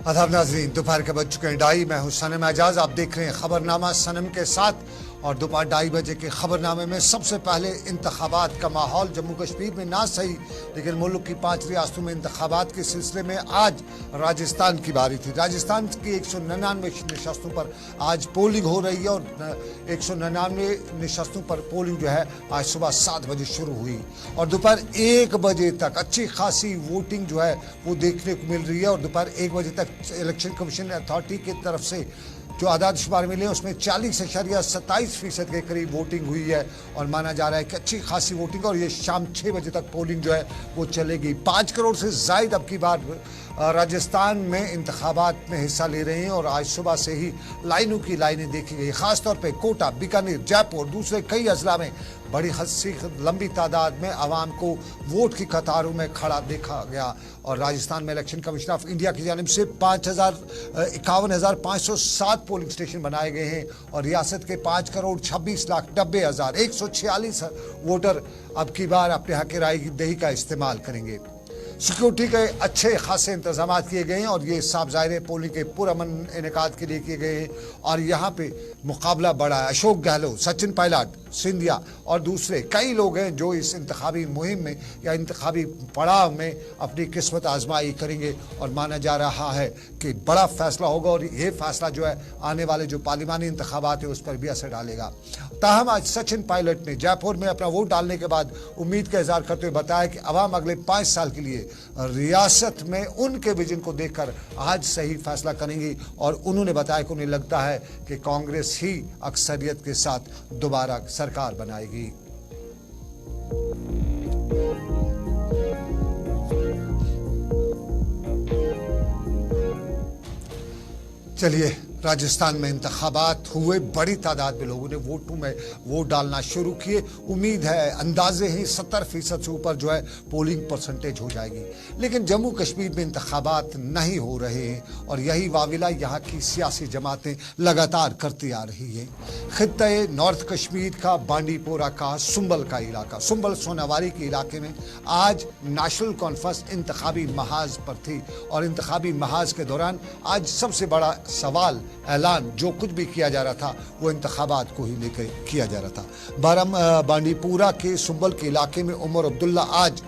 आदाब नाज़रीन, दोपहर के बज चुके हैं 2:30। मैं हूं सनम एजाज। आप देख रहे हैं खबरनामा सनम के साथ। और दोपहर 2:30 बजे के खबरनामे में सबसे पहले इंतखाबात का माहौल जम्मू कश्मीर में ना सही लेकिन मुल्क की 5 रियासतों में इंतखाबात के सिलसिले में आज राजस्थान की बारी थी। राजस्थान की 199 नशस्तों पर आज पोलिंग हो रही है और 199 नशस्तों पर पोलिंग जो है आज सुबह 7 बजे शुरू हुई और दोपहर 1 बजे तक अच्छी खासी वोटिंग जो है वो देखने को मिल रही है। और दोपहर 1 बजे तक इलेक्शन कमीशन अथॉरिटी की तरफ से जो आदाद शुमार मिले उसमें 40.27% के करीब वोटिंग हुई है और माना जा रहा है कि अच्छी खासी वोटिंग और ये शाम 6 बजे तक पोलिंग जो है वो चलेगी। 5 करोड़ से जायद अब की बार राजस्थान में इंतखाबात में हिस्सा ले रहे हैं और आज सुबह से ही लाइनों की लाइनें देखी गई। खासतौर पर कोटा, बीकानेर, जयपुर, दूसरे कई अजला में बड़ी हद लंबी तादाद में आवाम को वोट की कतारों में खड़ा देखा गया। और राजस्थान में इलेक्शन कमीशन ऑफ इंडिया की जानिब से 51,507 पोलिंग स्टेशन बनाए गए हैं और रियासत के 5,26,90,146 वोटर अब की बार अपने हक राय दही का इस्तेमाल करेंगे। सिक्योरिटी के अच्छे खासे इंतजाम किए गए हैं और ये साफ ज़ाहिर पोलिंग के पुरअमन इनेकाद के लिए किए गए हैं और यहाँ पे मुकाबला बड़ा है। अशोक गहलोत, सचिन पायलट, सिंधिया और दूसरे कई लोग हैं जो इस इंतखाबी मुहिम में या इंतखाबी पड़ाव में अपनी किस्मत आजमाई करेंगे और माना जा रहा है कि बड़ा फैसला होगा और ये फैसला जो है आने वाले जो पार्लिमानी इंतखाबात है उस पर भी असर डालेगा। ताहम आज सचिन पायलट ने जयपुर में अपना वोट डालने के बाद उम्मीद का इजहार करते हुए बताया कि अवाम अगले 5 साल के लिए रियासत में उनके विजन को देखकर आज सही फैसला करेंगी और उन्होंने बताया कि उन्हें लगता है कि कांग्रेस ही अक्सरियत के साथ दोबारा सरकार बनाएगी। चलिए, राजस्थान में इंतखाबात हुए, बड़ी तादाद में लोगों ने वोटों में वोट डालना शुरू किए। उम्मीद है, अंदाजे हैं 70% से ऊपर जो है पोलिंग परसेंटेज हो जाएगी। लेकिन जम्मू कश्मीर में इंतखाबात नहीं हो रहे हैं और यही वाविला यहाँ की सियासी जमातें लगातार करती आ रही हैं। खित्ते नॉर्थ कश्मीर का बांडीपोरा का सुंबल का इलाका, सुंबल सोनावारी के इलाके में आज नेशनल कॉन्फ्रेंस इंतखाबी महाज पर थी और इंतखाबी महाज के दौरान आज सबसे बड़ा सवाल ऐलान जो कुछ भी किया जा रहा था वो इंतखाबात को ही लेकर किया जा रहा था। बांडीपुरा के सुंबल के इलाके में उमर अब्दुल्ला आज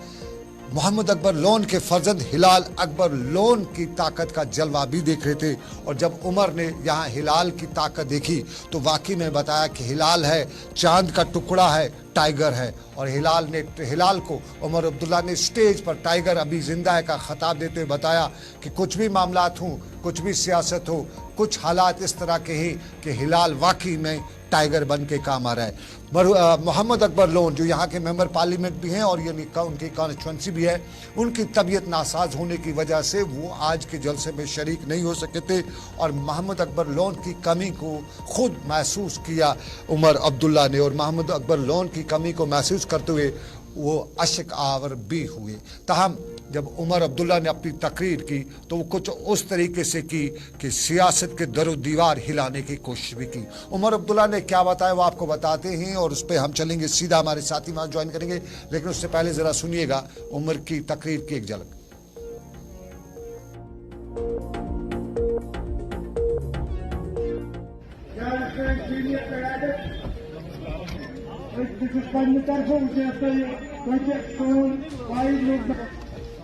मोहम्मद अकबर लोन के फर्जंद हिलाल अकबर लोन की ताकत का जलवा भी देख रहे थे और जब उमर ने यहाँ हिलाल की ताकत देखी तो वाकई में बताया कि हिलाल है, चांद का टुकड़ा है, टाइगर है। और हिलाल को उमर अब्दुल्ला ने स्टेज पर टाइगर अभी जिंदा है का खिताब देते हुए बताया कि कुछ भी मामलात हों, कुछ भी सियासत हो, कुछ हालात इस तरह के हैं कि हिलाल वाकई में टाइगर बन के काम आ रहा है। मोहम्मद अकबर लोन जो यहाँ के मेंबर पार्लियामेंट भी हैं और ये उनकी कॉन्स्टिट्यूंसी भी है, उनकी तबीयत नासाज होने की वजह से वो आज के जलसे में शरीक नहीं हो सके थे और मोहम्मद अकबर लोन की कमी को खुद महसूस किया उमर अब्दुल्ला ने और मोहम्मद अकबर लोन की कमी को महसूस करते हुए वो अशक आवर भी हुए। ताहम जब उमर अब्दुल्ला ने अपनी तकरीर की तो वो कुछ उस तरीके से की कि सियासत के दरो दीवार हिलाने की कोशिश भी की। उमर अब्दुल्ला ने क्या बताया वो आपको बताते हैं और उस पर हम चलेंगे, सीधा हमारे साथी वहाँ ज्वाइन करेंगे। लेकिन उससे पहले ज़रा सुनिएगा उमर की तकरीर की एक झलक।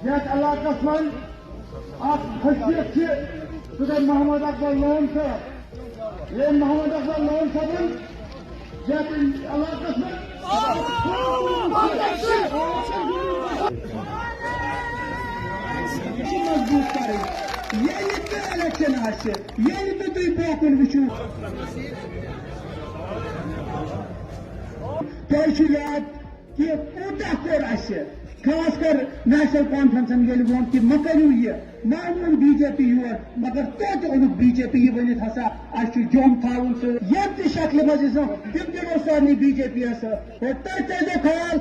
यस इलाकस मन खसियत मोहम्मद अकबर लोन साहब, ये मोहम्मद अकबर लोन साहब यस इलाकस में मजबूत करें। ये इलेक्शन ये तुम बोकुन वुचू याद कि कूटा कोर खासकर नेशनल कॉन्फ्रेंसन ये वोन कि मकरू ये मान बीजेपी योर मगर तो बीजेपी ये वन हसा जोम थावन सो ये शक्ल मज दिमो सानी बीजेपी ख्याल।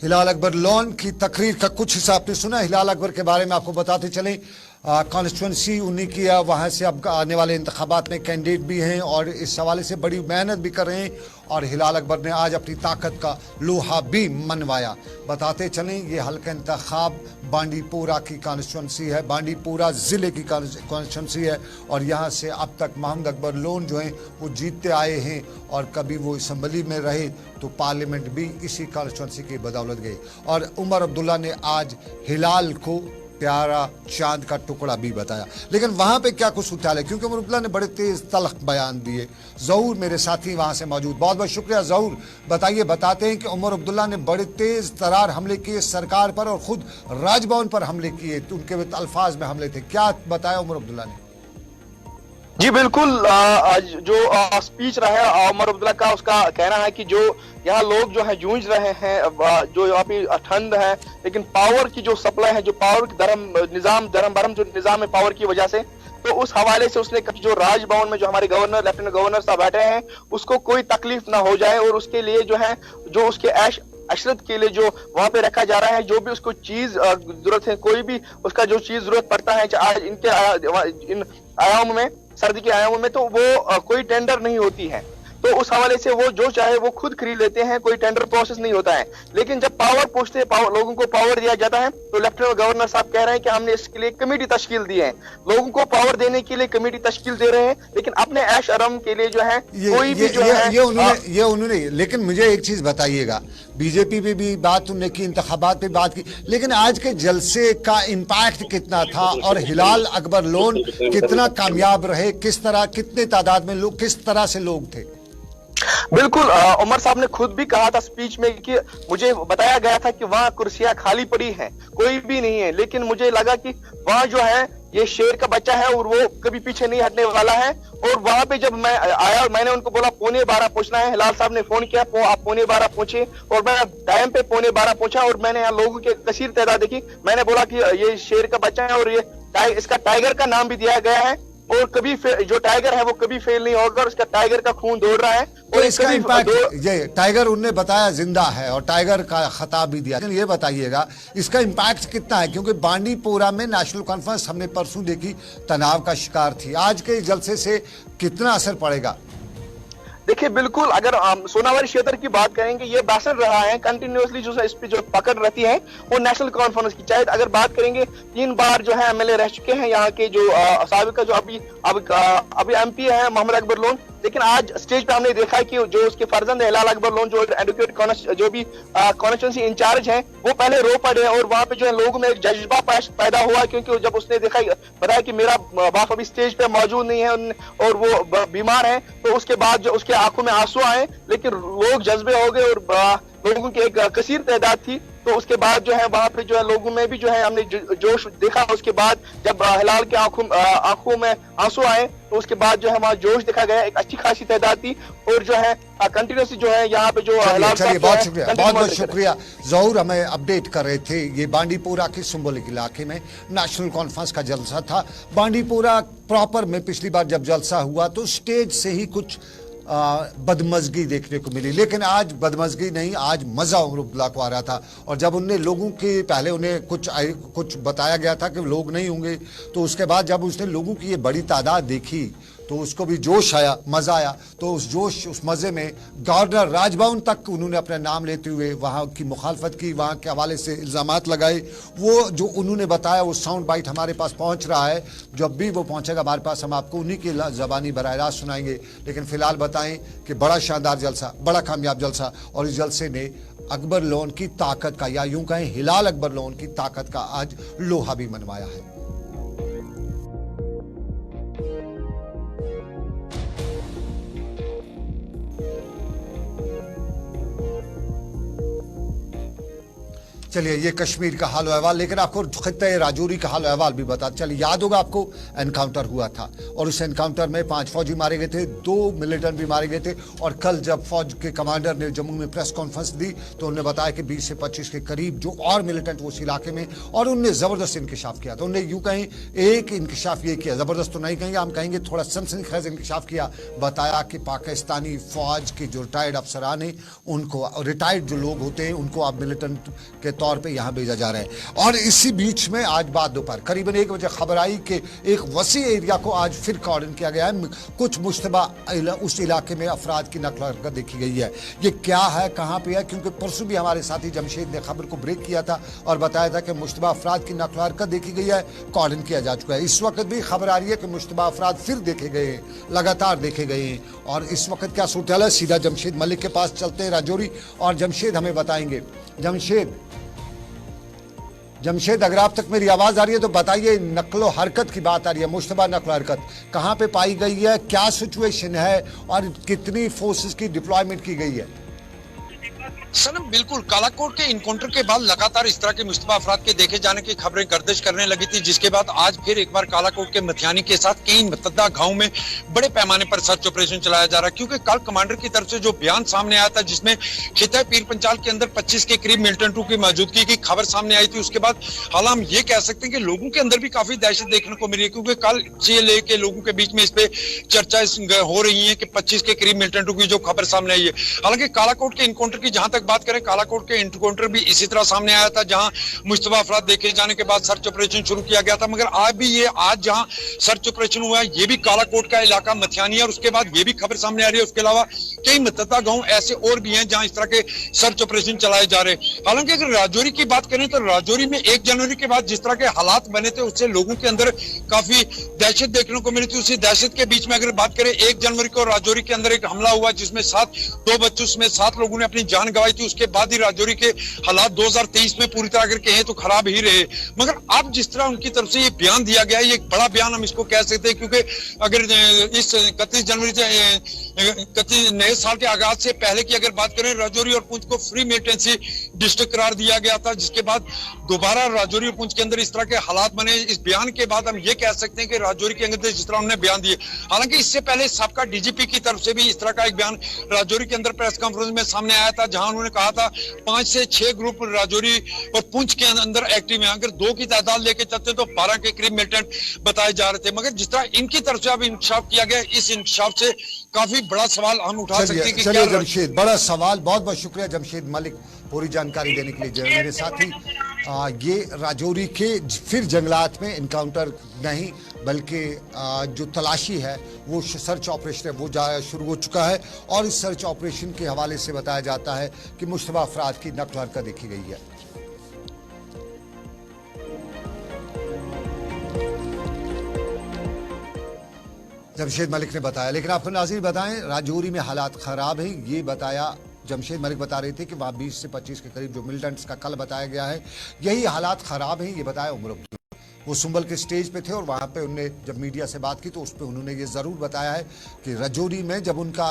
हिलाल अकबर लोन की तकरीर का कुछ हिस्सा आपने सुना। हिलाल अकबर के बारे में आपको बताते चलें, कॉन्स्टिट्यूंसी उन्हीं की है, वहाँ से अब आने वाले इंतखाबात में कैंडिडेट भी हैं और इस हवाले से बड़ी मेहनत भी कर रहे हैं। और हिलाल अकबर ने आज अपनी ताकत का लोहा भी मनवाया। बताते चलें ये हल्का इंतखाब बांडीपोरा की कॉन्स्टिट्यूंसी है, बांडीपोरा ज़िले की कॉन्स्टिट्यूंसी है और यहाँ से अब तक मोहम्मद अकबर लोन जो हैं वो जीतते आए हैं और कभी वो असम्बली में रहे तो पार्लियामेंट भी इसी कॉन्स्टिट्यूंसी की बदौलत गई। और उमर अब्दुल्ला ने आज हिलाल को प्यारा चांद का टुकड़ा भी बताया। लेकिन वहां पे क्या कुछ उछाल है, क्योंकि उमर अब्दुल्ला ने बड़े तेज तल्ख बयान दिए। जहूर मेरे साथी वहां से मौजूद, बहुत बहुत शुक्रिया जहूर। बताइए, बताते हैं कि उमर अब्दुल्ला ने बड़े तेज तरार हमले किए सरकार पर और खुद राजभवन पर हमले किए, तो उनके अल्फाज में हमले थे। क्या बताया उमर अब्दुल्ला ने? जी बिल्कुल, आज जो स्पीच रहा है उमर अब्दुल्ला का, उसका कहना है कि जो यहाँ लोग जो है जूझ रहे हैं, जो यहाँ पे ठंड है, लेकिन पावर की जो सप्लाई है, जो पावर की धर्म भरम जो निजाम है पावर की वजह से, तो उस हवाले से उसने जो राजभवन में जो हमारे गवर्नर लेफ्टिनेंट गवर्नर साहब बैठे हैं उसको कोई तकलीफ ना हो जाए और उसके लिए जो है जो उसके ऐश अशरत के लिए जो वहां पे रखा जा रहा है, जो भी उसको चीज जरूरत है, कोई भी उसका जो चीज जरूरत पड़ता है आज इनके इन आयाम में, सर्दी के आयामों में, तो वो कोई टेंडर नहीं होती है। तो उस हवाले से वो जो चाहे वो खुद खरीद लेते हैं, कोई टेंडर प्रोसेस नहीं होता है। लेकिन जब पावर पूछते हैं, लोगों को पावर दिया जाता है, तो लेफ्टिनेंट गवर्नर साहब कह रहे हैं कि हमने इसके लिए कमेटी तश्कील दी है, लोगों को पावर देने के लिए कमेटी तश्कील दे रहे हैं, लेकिन अपने ऐश आराम के लिए जो है कोई भी जो है ये उन्होंने लेकिन मुझे एक चीज बताइएगा, बीजेपी पे भी बात उन्होंने की, इंतखाबात पे बात की, लेकिन आज के जलसे का इम्पैक्ट कितना था और हिलाल अकबर लोन कितना कामयाब रहे, किस तरह, कितने तादाद में लोग, किस तरह से लोग थे? बिल्कुल, उमर साहब ने खुद भी कहा था स्पीच में कि मुझे बताया गया था कि वहाँ कुर्सियां खाली पड़ी हैं, कोई भी नहीं है, लेकिन मुझे लगा कि वहाँ जो है ये शेर का बच्चा है और वो कभी पीछे नहीं हटने वाला है। और वहां पे जब मैं आया, मैंने उनको बोला 11:15 पहुंचना है, हिलाल साहब ने फोन किया, आप 11:15 पहुंचे और मैं टाइम पे 11:15 पहुंचा और मैंने यहाँ लोगों की कसीर तादाद देखी। मैंने बोला कि ये शेर का बच्चा है और ये इसका टाइगर का नाम भी दिया गया है और कभी जो टाइगर है वो कभी फेल नहीं होगा और उसका टाइगर का खून दौड़ रहा है। तो इसका इम्पैक्ट, ये टाइगर उन्होंने बताया जिंदा है और टाइगर का खिताब भी दिया, ये बताइएगा इसका इम्पैक्ट कितना है, क्योंकि बांडीपोरा में नेशनल कॉन्फ्रेंस हमने परसों देखी तनाव का शिकार थी, आज के जलसे से कितना असर पड़ेगा? देखिए बिल्कुल, अगर सोनावारी क्षेत्र की बात करेंगे, ये बैसल रहा है कंटिन्यूअसली, जो इस पे जो पकड़ रहती है वो नेशनल कॉन्फ्रेंस की। चाहे अगर बात करेंगे 3 बार जो है एमएलए रह चुके हैं यहाँ के, जो साबिका जो अभी एमपी है मोहम्मद अकबर लोन, लेकिन आज स्टेज पे हमने देखा कि जो उसके फर्जंद हिलाल अकबर लोन जो एडवोकेट जो भी कॉन्स्टिट्यूंसी इंचार्ज हैं वो पहले रो पड़े और वहां पे जो है लोगों में एक जज्बा पैदा हुआ, क्योंकि जब उसने देखा बताया कि मेरा बाप अभी स्टेज पे मौजूद नहीं है और वो बीमार है, तो उसके बाद जो उसके आंखों में आंसू आए, लेकिन लोग जज्बे हो गए और लोगों की एक कसीर तादाद थी। तो उसके बाद जो है वहां पे जो है लोगों में भी जो है हमने जोश देखा। उसके बाद जब हिलाल के आंखों में आंसू आए तो उसके बाद जो है वहां जोश देखा गया, एक अच्छी खासी तादाद थी और जो है कंटिन्यूसली जो है यहाँ पे जो चलिए बहुत शुक्रिया, बहुत बहुत शुक्रिया जहूर, हमें अपडेट कर रहे थे। ये बांडीपोरा के सिंबोलिक इलाके में नेशनल कॉन्फ्रेंस का जलसा था। बांडीपोरा प्रॉपर में पिछली बार जब जलसा हुआ तो स्टेज से ही कुछ बदमजगी देखने को मिली, लेकिन आज बदमजगी नहीं, आज मजा उमर अब्दुल्ला को आ रहा था। और जब उनने लोगों के पहले उन्हें कुछ बताया गया था कि लोग नहीं होंगे, तो उसके बाद जब उसने लोगों की ये बड़ी तादाद देखी तो उसको भी जोश आया, मजा आया। तो उस जोश, उस मजे में गवर्नर राजभवन तक उन्होंने अपना नाम लेते हुए वहाँ की मुखालफत की, वहाँ के हवाले से इल्ज़ामात लगाए। वो जो उन्होंने बताया वो साउंड बाइट हमारे पास पहुँच रहा है, जब भी वो पहुँचेगा हमारे पास हम आपको उन्हीं की ज़बानी बराह रास्त सुनाएंगे। लेकिन फ़िलहाल बताएं कि बड़ा शानदार जलसा, बड़ा कामयाब जलसा, और इस जलसे ने अकबर लोन की ताकत का, या यूँ कहें हिलाल अकबर लोन की ताकत का आज लोहा भी मनवाया है। चलिए, ये कश्मीर का हाल अहवाल, लेकिन आपको खित्ते राजौरी का हाल अहवाल भी बता चलिए। याद होगा आपको, एनकाउंटर हुआ था और उस एनकाउंटर में 5 फौजी मारे गए थे, 2 मिलिटेंट भी मारे गए थे। और कल जब फौज के कमांडर ने जम्मू में प्रेस कॉन्फ्रेंस दी तो उन्होंने बताया कि 20 से 25 के करीब जो और मिलिटेंट उस इलाके में, और उनने ज़बरदस्त इंकशाफ किया। तो उन्होंने यूँ कहें एक इंकशाफ ये किया, ज़बरदस्त तो नहीं कहेंगे, हम कहेंगे थोड़ा सनसनीखेज इंकशाफ किया। बताया कि पाकिस्तानी फ़ौज के जो रिटायर्ड अफसरान हैं, उनको, रिटायर्ड जो लोग होते हैं उनको आप मिलिटेंट के तौर तौर पे यहाँ भेजा जा रहा है। और इसी बीच में आज बाद दोपहर करीबन 1 बजे खबर आई कि एक वसी एरिया को आज फिर कॉर्डन किया गया है। कुछ मुश्तबा उस इलाके में अफराद की नकल हरकत देखी गई है। ये क्या है, कहाँ पे है, क्योंकि परसों भी हमारे साथी जमशेद ने खबर को ब्रेक किया था और बताया था कि मुश्तबा अफराद की नकल हरकत देखी गई है, कॉर्डन किया जा चुका है। इस वक्त भी खबर आ रही है कि मुश्तबा अफराद फिर देखे गए हैं, लगातार देखे गए हैं। और इस वक्त क्या सूरत है, सीधा जमशेद मलिक के पास चलते हैं राजौरी, और जमशेद हमें बताएंगे। जमशेद अगर आप तक मेरी आवाज आ रही है तो बताइए, नकलो हरकत की बात आ रही है, मुश्तबा नकलो हरकत कहां पे पाई गई है, क्या सिचुएशन है और कितनी फोर्सेस की डिप्लॉयमेंट की गई है? सनम बिल्कुल, कालाकोट के इनकाउंटर के बाद लगातार इस तरह के मुश्तबा अफराद के देखे जाने की खबरें गर्दिश करने लगी थी, जिसके बाद आज फिर एक बार कालाकोट के मथियानी के साथ कई मतदा गांव में बड़े पैमाने पर सर्च ऑपरेशन चलाया जा रहा है। क्योंकि कल कमांडर की तरफ से जो बयान सामने आया था, जिसमें खिता पीर पंचाल के अंदर 25 के करीब मिलिटेंट ट्रूप की मौजूदगी की खबर सामने आई थी, उसके बाद हाल हम ये कह सकते हैं कि लोगों के अंदर भी काफी दहशत देखने को मिली है। क्योंकि कल से लेके लोगों के बीच में इस पे चर्चा हो रही है कि 25 के करीब मिलिटेंट ट्रूप की जो खबर सामने आई है। हालांकि कालाकोट के इनकाउंटर की जहां तक बात करें, कालाकोट के इनकाउंटर भी इसी तरह सामने आया था, जहां मुश्तबा अफराद देखे जाने के बाद सर्च ऑपरेशन शुरू किया गया था। मगर आज जहां सर्च ऑपरेशन हुआ है, ये भी कालाकोट का इलाका मथियानी है, और उसके बाद ये भी खबर सामने आ रही है उसके अलावा कई मतदा गांव ऐसे और भी हैं जहां इस तरह के सर्च ऑपरेशन चलाए जा रहे हैं। हालांकि अगर राजौरी की बात करें तो राजौरी में 1 जनवरी के बाद जिस तरह के हालात बने थे, उससे लोगों के अंदर काफी दहशत देखने को मिली थी। उसी दहशत के बीच में अगर बात करें, 1 जनवरी को राजौरी के अंदर एक हमला हुआ, जिसमें 2 बच्चों में 7 लोगों ने अपनी जान गंवाई थी। उसके बाद ही राजौरी के हालात 2023 में पूरी तरह अगर कहें तो खराब ही रहे। मगर अब जिस तरह उनकी तरफ से ये बयान दिया गया है, ये एक बड़ा बयान हम इसको कह सकते हैं, क्योंकि अगर इस 31 जनवरी से नए साल के आगाज से पहले की अगर बात करें, राजौरी और पुंछ को फ्री मिलिटेंसी डिस्ट्रिक्ट करार दिया गया था, जिसके बाद दोबारा राजौरी और पुंछ के अंदर इस तरह के हालात बने। इस बयान के बाद हम ये कह सकते हैं कि राजौरी के अंदर जिस तरह उन्होंने बयान दिए, हालांकि इससे पहले सबका डीजीपी की तरफ से भी इस तरह का एक बयान राजौरी के अंदर प्रेस कॉन्फ्रेंस में सामने आया था, जहां उन्होंने कहा था 5 से 6 ग्रुप राजौरी और पुंछ के अंदर एक्टिव हैं। अगर 2 की तादाद लेके चलते तो 12 के करीब मिलिटेंट बताए जा रहे थे। मगर जिस तरह इनकी तरफ से अब इंकशाफ किया गया, इस इंकशाफ से काफी बड़ा सवाल हम उठा सकते हैं कि चलिए जमशेद, बड़ा सवाल, बहुत बहुत शुक्रिया जमशेद मलिक पूरी जानकारी देने के लिए। मेरे साथी, ये राजौरी के फिर जंगलात में इनकाउंटर नहीं बल्कि जो तलाशी है, वो सर्च ऑपरेशन है, वो शुरू हो चुका है। और इस सर्च ऑपरेशन के हवाले से बताया जाता है कि मुश्तबा अफराद की नकल हरकत देखी गई है। जमशेद मलिक ने बताया। लेकिन आपको नाज़रीन बताएं, राजौरी में हालात खराब हैं, ये बताया जमशेद मलिक बता रहे थे कि वहाँ 20 से 25 के करीब जो मिलिटेंट्स का कल बताया गया है, यही हालात खराब हैं, ये बताया उमर अब्दुल्ला। वो सुंबल के स्टेज पे थे और वहाँ पे उनने जब मीडिया से बात की तो उस पर उन्होंने ये ज़रूर बताया है कि राजौरी में जब उनका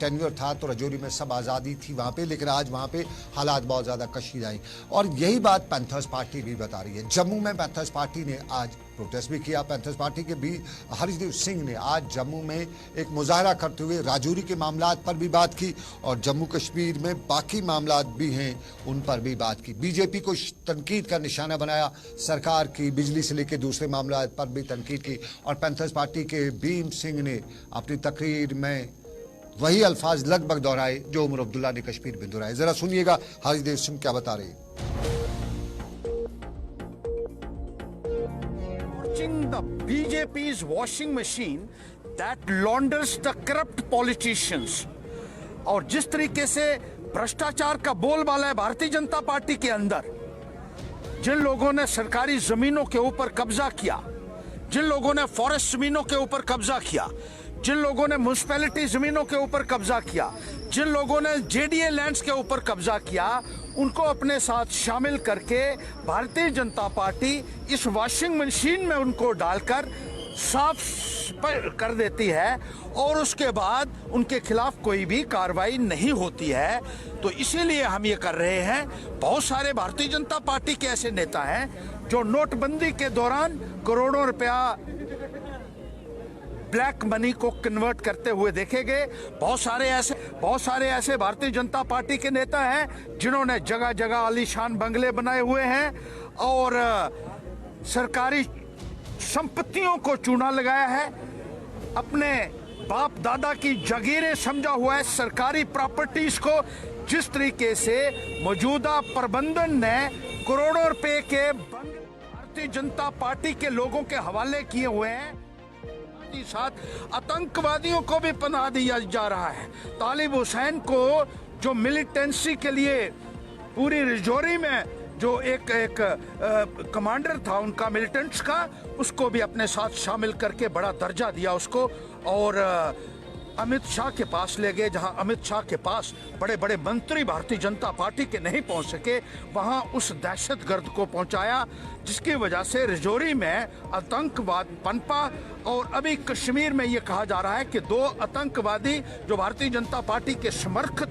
टेन्योर था तो राजौरी में सब आज़ादी थी वहाँ पे, लेकिन आज वहाँ पे हालात बहुत ज़्यादा कशीदा हैं। और यही बात पैंथर्स पार्टी भी बता रही है। जम्मू में पैंथर्स पार्टी ने आज प्रोटेस्ट भी किया। पैंथर्स पार्टी के भी हरीशदेव सिंह ने आज जम्मू में एक मुजाहरा करते हुए राजौरी के मामलात पर भी बात की और जम्मू कश्मीर में बाकी मामलात भी हैं उन पर भी बात की। बीजेपी को तनकीद का निशाना बनाया, सरकार की बिजली से लेकर दूसरे मामलात पर भी तनकीद की। और पैंथर्स पार्टी के भीम सिंह ने अपनी तकरीर में वही अल्फाज लगभग दोहराए जो उमर अब्दुल्ला ने कश्मीर में दोहराए। जरा सुनिएगा हरीशदेव सिंह क्या बता रहे हैं। The BJP's washing machine that launders the corrupt politicians, और जिस तरीके से भ्रष्टाचार का बोलबाला है भारतीय जनता पार्टी के अंदर, जिन लोगों ने सरकारी जमीनों के ऊपर कब्जा किया, जिन लोगों ने फॉरेस्ट जमीनों के ऊपर कब्जा किया, जिन लोगों ने म्युनिसिपैलिटी जमीनों के ऊपर कब्जा किया, जिन लोगों ने जेडीए लैंड्स के ऊपर कब्जा किया, उनको अपने साथ शामिल करके भारतीय जनता पार्टी इस वॉशिंग मशीन में उनको डालकर साफ कर देती है और उसके बाद उनके खिलाफ कोई भी कार्रवाई नहीं होती है। तो इसीलिए हम ये कर रहे हैं। बहुत सारे भारतीय जनता पार्टी के ऐसे नेता हैं जो नोटबंदी के दौरान करोड़ों रुपया ब्लैक मनी को कन्वर्ट करते हुए देखे गए। बहुत सारे ऐसे भारतीय जनता पार्टी के नेता हैं जिन्होंने जगह जगह आलीशान बंगले बनाए हुए हैं और सरकारी संपत्तियों को चूना लगाया है, अपने बाप दादा की जागीरें समझा हुआ है सरकारी प्रॉपर्टीज को। जिस तरीके से मौजूदा प्रबंधन ने करोड़ों रुपए के बंगले भारतीय जनता पार्टी के लोगों के हवाले किए हुए हैं। साथ आतंकवादियों को भी पनाह दिया जा रहा है। तालिब हुसैन को जो मिलिटेंसी के लिए पूरी रिजौरी में जो एक कमांडर था उनका मिलिटेंट्स का, उसको भी अपने साथ शामिल करके बड़ा दर्जा दिया उसको, और अमित शाह के पास ले गए, जहां अमित शाह के पास बड़े बड़े मंत्री भारतीय जनता पार्टी के नहीं पहुंच सके, वहां उस दहशतगर्द को पहुंचाया, जिसकी वजह से रिजौरी में आतंकवाद पनपा। और अभी कश्मीर में यह कहा जा रहा है कि 2 आतंकवादी जो भारतीय जनता पार्टी के समर्थक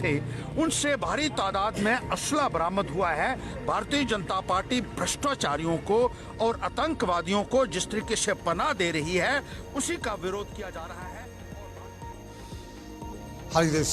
थे, उनसे भारी तादाद में असला बरामद हुआ है। भारतीय जनता पार्टी भ्रष्टाचारियों को और आतंकवादियों को जिस तरीके से पनाह दे रही है, उसी का विरोध किया जा रहा है। हरिदेव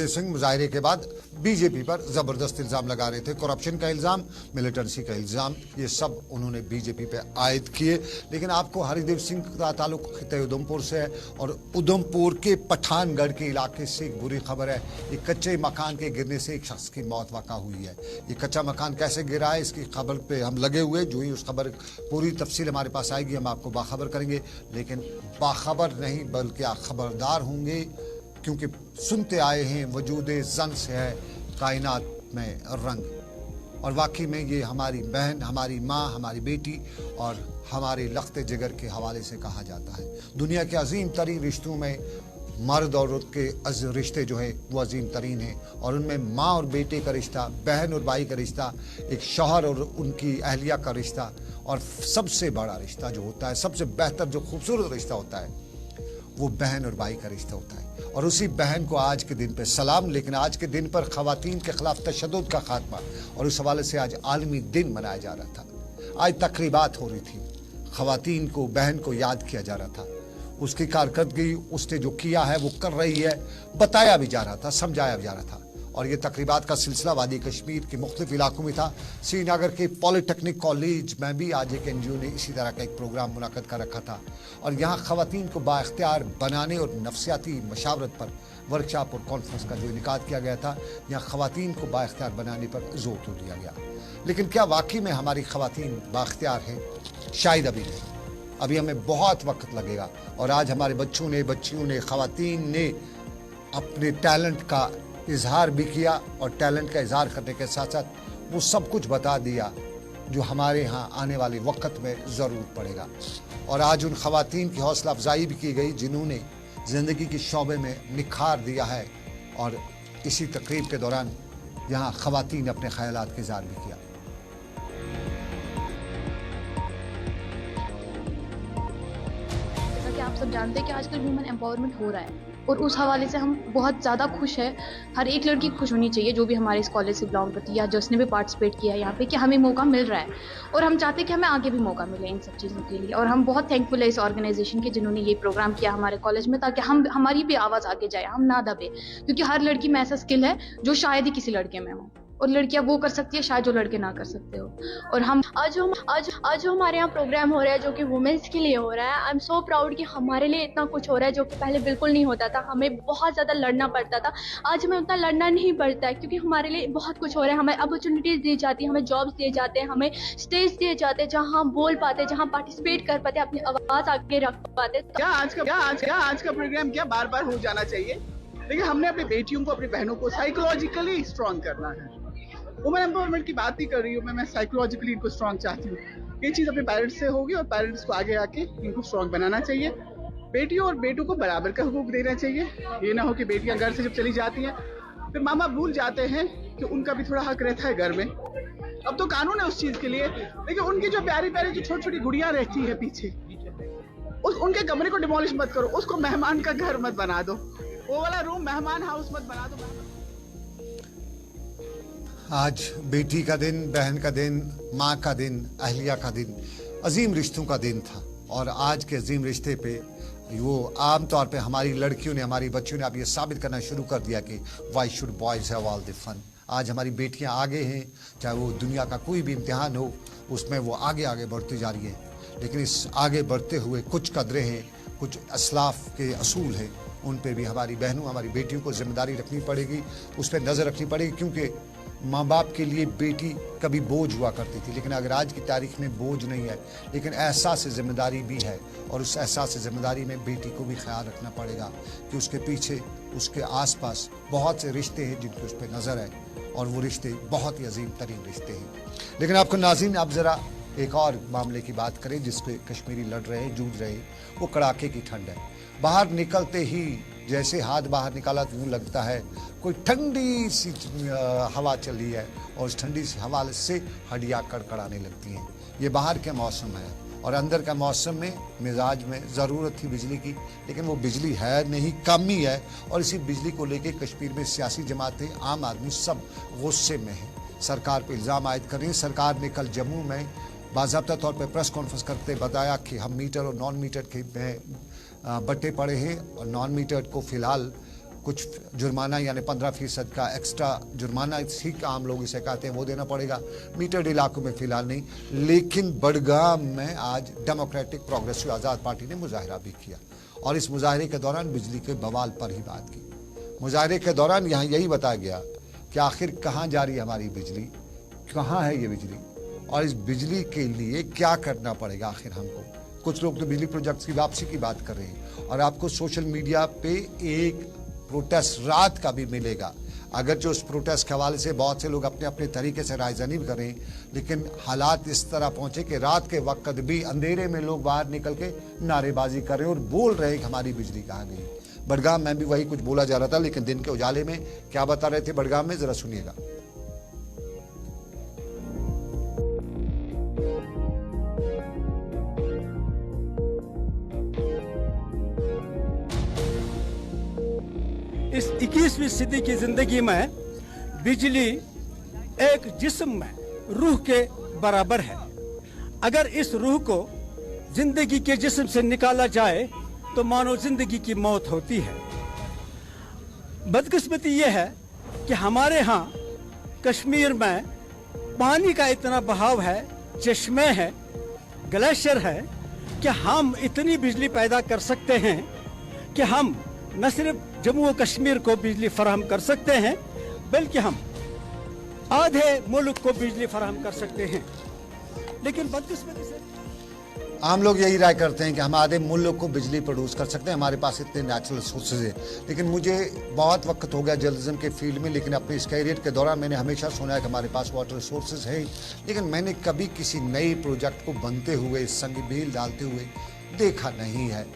सिंह मुजाहरे के बाद बीजेपी पर जबरदस्त इल्जाम लगा रहे थे। करप्शन का इल्जाम, मिलिटेंसी का इल्जाम, ये सब उन्होंने बीजेपी पे आयद किए। लेकिन आपको हरिदेव सिंह का ताल्लुक खिते उधमपुर से है, और उधमपुर के पठानगढ़ के इलाके से एक बुरी खबर है। एक कच्चे मकान के गिरने से एक शख्स की मौत वाक़ा हुई है। ये कच्चा मकान कैसे गिरा है, इसकी खबर पे हम लगे हुए। जो ही उस खबर पूरी तफसील हमारे पास आएगी, हम आपको बाखबर करेंगे। लेकिन बाखबर नहीं बल्कि आप खबरदार होंगे, क्योंकि सुनते आए हैं वजूदे जंग से है कायनात में रंग। और वाकई में ये हमारी बहन, हमारी माँ, हमारी बेटी और हमारे लख्ते जिगर के हवाले से कहा जाता है। दुनिया के अजीम तरीन रिश्तों में मर्द और औरत के रिश्ते जो है वो अजीम तरीन हैं, और उनमें माँ और बेटे का रिश्ता, बहन और भाई का रिश्ता, एक शौहर और उनकी अहलिया का रिश्ता, और सबसे बड़ा रिश्ता जो होता है, सबसे बेहतर जो खूबसूरत रिश्ता होता है, वो बहन और भाई का रिश्ता होता है। और उसी बहन को आज के दिन पे सलाम। लेकिन आज के दिन पर ख़वातीन के खिलाफ तशद्दुद का खात्मा, और उस हवाले से आज आलमी दिन मनाया जा रहा था। आज तकरीबात हो रही थी, ख़वातीन को, बहन को याद किया जा रहा था। उसकी कारकर्दगी, उसने जो किया है वो कर रही है, बताया भी जा रहा था, समझाया भी जा रहा था। और ये तकरीबात का सिलसिला वादी कश्मीर के मुख्तलिफ इलाकों में था। श्रीनगर के पॉलिटेक्निक कॉलेज में भी आज एक NGO ने इसी तरह का एक प्रोग्राम मुनाक़द कर रखा था, और यहाँ ख़वातीन को बाइख्तियार बनाने और नफ्सियाती मशावरत पर वर्कशॉप और कॉन्फ्रेंस का जो इनेकाद किया गया था, यहाँ ख़वातीन को बाइख्तियार बनाने पर जोर तो दिया गया। लेकिन क्या वाकई में हमारी ख़वातीन बाइख्तियार हैं? शायद अभी नहीं, अभी हमें बहुत वक्त लगेगा। और आज हमारे बच्चों ने, बच्चियों ने, ख़वातीन ने अपने टैलेंट का इजहार भी किया, और टैलेंट का इजहार करने के साथ साथ वो सब कुछ बता दिया जो हमारे यहाँ आने वाले वक्त में ज़रूर पड़ेगा। और आज उन ख़वातीन की हौसला अफजाई भी की गई जिन्होंने ज़िंदगी के शौबे में निखार दिया है। और इसी तकरीब के दौरान यहाँ ख़वातीन अपने ख़यालात का इजहार भी किया। जैसा कि आप सब जानते हैं कि आजकल वुमेन एम्पावरमेंट हो रहा है, और उस हवाले से हम बहुत ज़्यादा खुश हैं। हर एक लड़की खुश होनी चाहिए जो भी हमारे इस कॉलेज से बिलोंग करती है या जिसने भी पार्टिसिपेट किया है यहाँ पे, कि हमें मौका मिल रहा है, और हम चाहते हैं कि हमें आगे भी मौका मिले इन सब चीज़ों के लिए। और हम बहुत थैंकफुल है इस ऑर्गेनाइजेशन के जिन्होंने ये प्रोग्राम किया हमारे कॉलेज में, ताकि हमारी भी आवाज़ आगे जाए, हम ना दबे। क्योंकि हर लड़की में ऐसा स्किल है जो शायद ही किसी लड़के में हो, और लड़कियां वो कर सकती है शायद जो लड़के ना कर सकते हो। और हम आज जो हमारे यहाँ प्रोग्राम हो रहा है जो कि वुमेन्स के लिए हो रहा है, आई एम सो प्राउड कि हमारे लिए इतना कुछ हो रहा है जो कि पहले बिल्कुल नहीं होता था। हमें बहुत ज़्यादा लड़ना पड़ता था, आज हमें उतना लड़ना नहीं पड़ता है, क्योंकि हमारे लिए बहुत कुछ हो रहा है। हमें अपॉर्चुनिटीज़ दी जाती है, हमें जॉब्स दिए जाते हैं, हमें स्टेज दिए जाते हैं जहाँ हम बोल पाते, जहाँ पार्टिसिपेट कर पाते, अपनी आवाज़ आगे रख पाते। क्या आज का प्रोग्राम क्या बार बार हो जाना चाहिए? देखिए, हमने अपनी बेटियों को, अपनी बहनों को साइकोलॉजिकली स्ट्रॉन्ग करना है। वुमेन एम्पावरमेंट की बात ही कर रही हूँ मैं साइकोलॉजिकली इनको स्ट्रॉन्ग चाहती हूँ। ये चीज़ अपने पेरेंट्स से होगी, और पेरेंट्स को आगे आके इनको स्ट्रॉन्ग बनाना चाहिए। बेटियों और बेटों को बराबर का हुकूक देना चाहिए। ये ना हो कि बेटियां घर से जब चली जाती हैं फिर माँ बाप भूल जाते हैं कि उनका भी थोड़ा हक रहता है घर में। अब तो कानून है उस चीज़ के लिए, लेकिन उनकी जो प्यारी प्यारी जो छोटी छोटी गुड़ियाँ रहती है पीछे, उनके कमरे को डिमोलिश मत करो, उसको मेहमान का घर मत बना दो, वो वाला रूम मेहमान हाउस मत बना दो। आज बेटी का दिन, बहन का दिन, माँ का दिन, अहलिया का दिन, अजीम रिश्तों का दिन था। और आज के अजीम रिश्ते पे वो आम तौर पे हमारी लड़कियों ने, हमारी बच्चियों ने अब ये साबित करना शुरू कर दिया कि why should boys have all the fun. आज हमारी बेटियां आगे हैं, चाहे वो दुनिया का कोई भी इम्तिहान हो उसमें वो आगे आगे बढ़ती जा रही है। लेकिन इस आगे बढ़ते हुए कुछ कदरें हैं, कुछ असलाफ के असूल हैं, उन पे भी हमारी बहनों, हमारी बेटियों को जिम्मेदारी रखनी पड़ेगी, उस पर नज़र रखनी पड़ेगी। क्योंकि माँ बाप के लिए बेटी कभी बोझ हुआ करती थी, लेकिन अगर आज की तारीख में बोझ नहीं है, लेकिन एहसास जिम्मेदारी भी है। और उस एहसास जिम्मेदारी में बेटी को भी ख्याल रखना पड़ेगा कि उसके पीछे, उसके आसपास बहुत से रिश्ते हैं जिनकी उस पर नज़र है, और वो रिश्ते बहुत ही अजीम तरीन रिश्ते हैं। लेकिन आपको नाज़रीन, अब ज़रा एक और मामले की बात करें जिस पे कश्मीरी लड़ रहे हैं, जूझ रहे हैं। वो कड़ाके की ठंड है। बाहर निकलते ही जैसे हाथ बाहर निकाला तो यूँ लगता है कोई ठंडी सी हवा चल रही है, और उस ठंडी सी हवा से हड्डियाँ कड़कड़ाने लगती हैं। ये बाहर का मौसम है, और अंदर का मौसम में मिजाज में ज़रूरत थी बिजली की, लेकिन वो बिजली है नहीं, कम ही है। और इसी बिजली को लेकर कश्मीर में सियासी जमातें, आम आदमी सब गुस्से में हैं, सरकार पर इल्ज़ाम आयद कर रही है। सरकार ने कल जम्मू में बाज़ाब्ता तौर पर प्रेस कॉन्फ्रेंस करते बताया कि हम मीटर और नॉन मीटर के में बट्टे पड़े हैं, और नॉन मीटर को फ़िलहाल कुछ जुर्माना यानी 15% का एक्स्ट्रा जुर्माना ठीक आम लोग इसे कहते हैं वो देना पड़ेगा, मीटर्ड इलाकों में फ़िलहाल नहीं। लेकिन बडगाम में आज डेमोक्रेटिक प्रोग्रेसिव आज़ाद पार्टी ने मुजाहरा भी किया, और इस मुजाहरे के दौरान बिजली के बवाल पर ही बात की। मुजाहरे के दौरान यहाँ यही बताया गया कि आखिर कहाँ जा रही है हमारी बिजली, कहाँ है ये बिजली, और इस बिजली के लिए क्या करना पड़ेगा आखिर हमको। कुछ लोग तो बिजली प्रोजेक्ट्स की वापसी की बात कर रहे हैं, और आपको सोशल मीडिया पे एक प्रोटेस्ट रात का भी मिलेगा। अगर जो उस प्रोटेस्ट के हवाले से बहुत से लोग अपने अपने तरीके से रायज़नी भी करें, लेकिन हालात इस तरह पहुंचे कि रात के वक्त भी अंधेरे में लोग बाहर निकल के नारेबाजी कर रहे हैं और बोल रहे हैं कि हमारी बिजली कहाँ गई। बडगाम में भी वही कुछ बोला जा रहा था, लेकिन दिन के उजाले में क्या बता रहे थे बडगाम में, ज़रा सुनिएगा। इस 21वीं सदी की जिंदगी में बिजली एक जिस्म में रूह के बराबर है। अगर इस रूह को जिंदगी के जिस्म से निकाला जाए तो मानो जिंदगी की मौत होती है। बदकिस्मती यह है कि हमारे यहाँ कश्मीर में पानी का इतना बहाव है, चश्मे हैं, ग्लेशियर है, कि हम इतनी बिजली पैदा कर सकते हैं कि हम न सिर्फ जम्मू और कश्मीर को बिजली फराहम कर सकते हैं, बल्कि हम आधे मुल्क को बिजली फराहम कर सकते हैं। लेकिन बदकिस्मती से आम लोग यही राय करते हैं कि हम आधे मुल्क को बिजली प्रोड्यूस कर सकते हैं, हमारे पास इतने नेचुरल सोर्सेज हैं। लेकिन मुझे बहुत वक्त हो गया जर्नलिज्म के फील्ड में, लेकिन अपने इस कैरियर के दौरान मैंने हमेशा सुना है कि हमारे पास वाटर रिसोर्सेज हैं, लेकिन मैंने कभी किसी नए प्रोजेक्ट को बनते हुए, संग बील डालते हुए देखा नहीं है।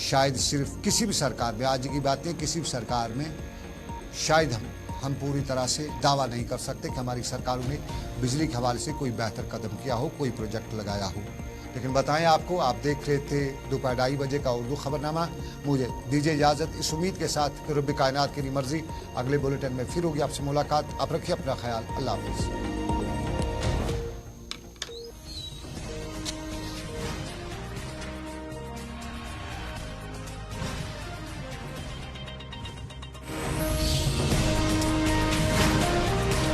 शायद सिर्फ किसी भी सरकार में, आज की बात नहीं, किसी भी सरकार में शायद हम पूरी तरह से दावा नहीं कर सकते कि हमारी सरकारों ने बिजली के हवाले से कोई बेहतर कदम किया हो, कोई प्रोजेक्ट लगाया हो। लेकिन बताएं आपको, आप देख रहे थे दोपहर 2:30 बजे का उर्दू खबरनामा। मुझे दीजिए इजाज़त इस उम्मीद के साथ कि रब कायनात की मर्जी अगले बुलेटिन में फिर होगी आपसे मुलाकात। आप रखिए अपना ख्याल। अल्लाह हाफ़िज़।